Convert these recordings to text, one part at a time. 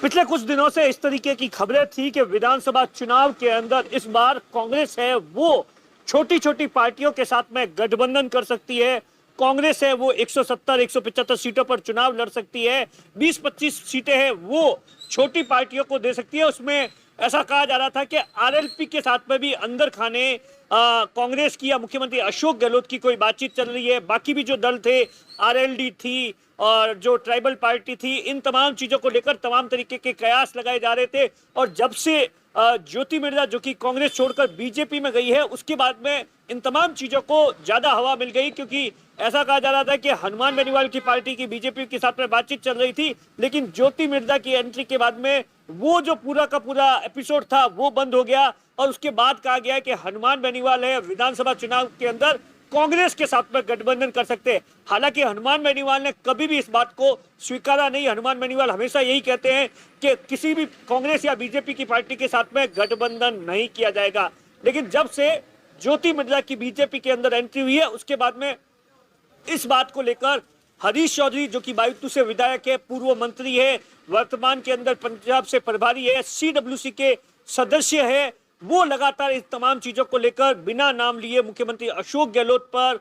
पिछले कुछ दिनों से इस तरीके की खबरें थी कि विधानसभा चुनाव के अंदर इस बार कांग्रेस है वो छोटी छोटी पार्टियों के साथ में गठबंधन कर सकती है। कांग्रेस है वो 170 175 सीटों पर चुनाव लड़ सकती है। 20-25 सीटें हैं वो छोटी पार्टियों को दे सकती है। उसमें ऐसा कहा जा रहा था कि आरएलपी के साथ में भी अंदर खाने कांग्रेस की या मुख्यमंत्री अशोक गहलोत की कोई बातचीत चल रही है। बाकी भी जो दल थे, आरएलडी थी और जो ट्राइबल पार्टी थी, इन तमाम चीजों को लेकर तमाम तरीके के कयास लगाए जा रहे थे। और जब से ज्योति मिर्जा जो कि कांग्रेस छोड़कर बीजेपी में गई है, उसके बाद में इन तमाम चीजों को ज्यादा हवा मिल गई, क्योंकि ऐसा कहा जा रहा था कि हनुमान बेनीवाल की पार्टी की बीजेपी के साथ में बातचीत चल रही थी, लेकिन ज्योति मिर्जा की एंट्री के बाद में वो जो पूरा का पूरा एपिसोड था वो बंद हो गया। और उसके बाद कहा गया कि हनुमान बेनीवाल है विधानसभा चुनाव के अंदर कांग्रेस के साथ में गठबंधन कर सकते हैं। हालांकि हनुमान बेनीवाल ने कभी भी इस बात को स्वीकारा नहीं। हनुमान बेनीवाल हमेशा यही कहते हैं कि किसी भी कांग्रेस या बीजेपी की पार्टी के साथ में गठबंधन नहीं किया जाएगा। लेकिन जब से ज्योति मिर्जा की बीजेपी के अंदर एंट्री हुई है, उसके बाद में इस बात को लेकर हरीश चौधरी जो कि बायतू से विधायक है, पूर्व मंत्री है, वर्तमान के अंदर पंजाब से प्रभारी है, सीडब्ल्यूसी के सदस्य है, वो लगातार इस तमाम चीजों को लेकर बिना नाम लिए मुख्यमंत्री अशोक गहलोत पर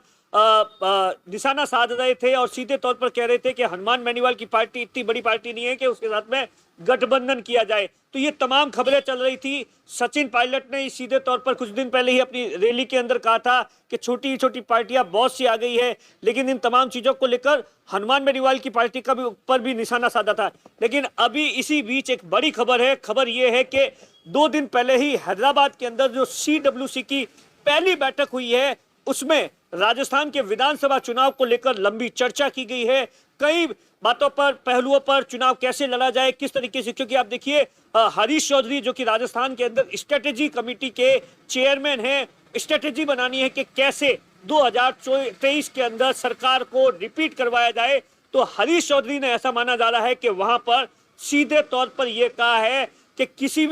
निशाना साध रहे थे और सीधे तौर पर कह रहे थे कि हनुमान बेनीवाल की पार्टी इतनी बड़ी पार्टी नहीं है कि उसके साथ में गठबंधन किया जाए। तो ये तमाम खबरें चल रही थी। सचिन पायलट ने सीधे तौर पर कुछ दिन पहले ही अपनी रैली के अंदर कहा था कि छोटी छोटी पार्टियां बहुत सी आ गई है, लेकिन इन तमाम चीजों को लेकर हनुमान बेनीवाल की पार्टी का भी ऊपर भी निशाना साधा था। लेकिन अभी इसी बीच एक बड़ी खबर है। खबर यह है कि 2 दिन पहले ही हैदराबाद के अंदर जो सीडब्ल्यूसी की पहली बैठक हुई है, उसमें राजस्थान के विधानसभा चुनाव को लेकर लंबी चर्चा की गई है। कई बातों पर, पहलुओं पर चुनाव कैसे लड़ा जाए, किस तरीके से, क्योंकि आप देखिए हरीश चौधरी जो कि राजस्थान के अंदर स्ट्रेटेजी कमेटी के चेयरमैन हैं, स्ट्रेटेजी बनानी है कि कैसे 2023 के अंदर सरकार को रिपीट करवाया जाए। तो हरीश चौधरी ने ऐसा माना जा रहा है कि वहां पर सीधे तौर पर यह कहा है कि किसी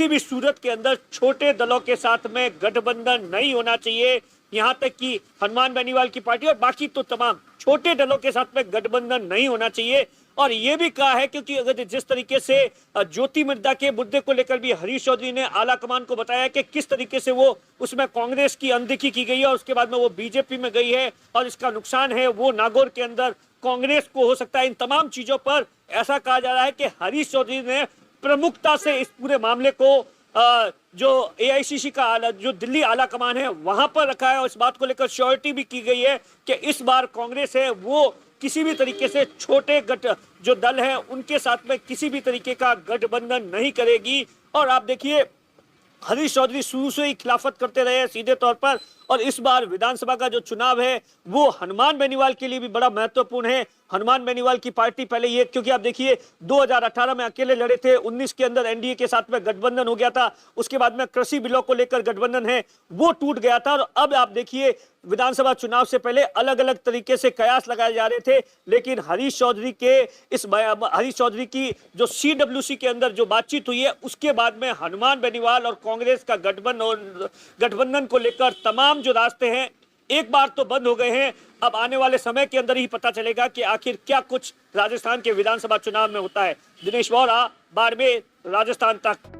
भी सूरत के अंदर छोटे दलों के साथ में गठबंधन नहीं होना चाहिए। यहां तक कि हनुमान बेनीवाल की पार्टी और बाकी तो तमाम छोटे दलों के साथ में गठबंधन नहीं होना चाहिए। और यह भी कहा है क्योंकि अगर जिस तरीके से ज्योति मिर्जा के मुद्दे को लेकर भी हरीश चौधरी ने आला कमान को बताया कि किस तरीके से वो उसमें कांग्रेस की अनदेखी की गई है और उसके बाद में वो बीजेपी में गई है और इसका नुकसान है वो नागौर के अंदर कांग्रेस को हो सकता है। इन तमाम चीजों पर ऐसा कहा जा रहा है कि हरीश चौधरी ने प्रमुखता से इस पूरे मामले को जो एआईसीसी का जो दिल्ली आला कमान है वहां पर रखा है और इस बात को लेकर श्योरिटी भी की गई है कि इस बार कांग्रेस है वो किसी भी तरीके से छोटे जो दल है उनके साथ में किसी भी तरीके का गठबंधन नहीं करेगी। और आप देखिए हरीश चौधरी शुरू से ही खिलाफत करते रहे सीधे तौर पर, और इस बार विधानसभा का जो चुनाव है वो हनुमान बेनीवाल के लिए भी बड़ा महत्वपूर्ण है। हनुमान बेनीवाल की पार्टी पहले ये, क्योंकि आप देखिए 2018 में अकेले लड़े थे, 19 के अंदर एनडीए के साथ में गठबंधन हो गया था, उसके बाद में कृषि बिलों को लेकर गठबंधन है वो टूट गया था। और अब आप देखिए विधानसभा चुनाव से पहले अलग अलग तरीके से कयास लगाए जा रहे थे, लेकिन हरीश चौधरी की जो सीडब्ल्यूसी के अंदर जो बातचीत हुई है उसके बाद में हनुमान बेनीवाल और कांग्रेस का गठबंधन को लेकर तमाम जो रास्ते हैं एक बार तो बंद हो गए हैं। अब आने वाले समय के अंदर ही पता चलेगा कि आखिर क्या कुछ राजस्थान के विधानसभा चुनाव में होता है। दिनेश वोरा, बाड़मेर, राजस्थान तक।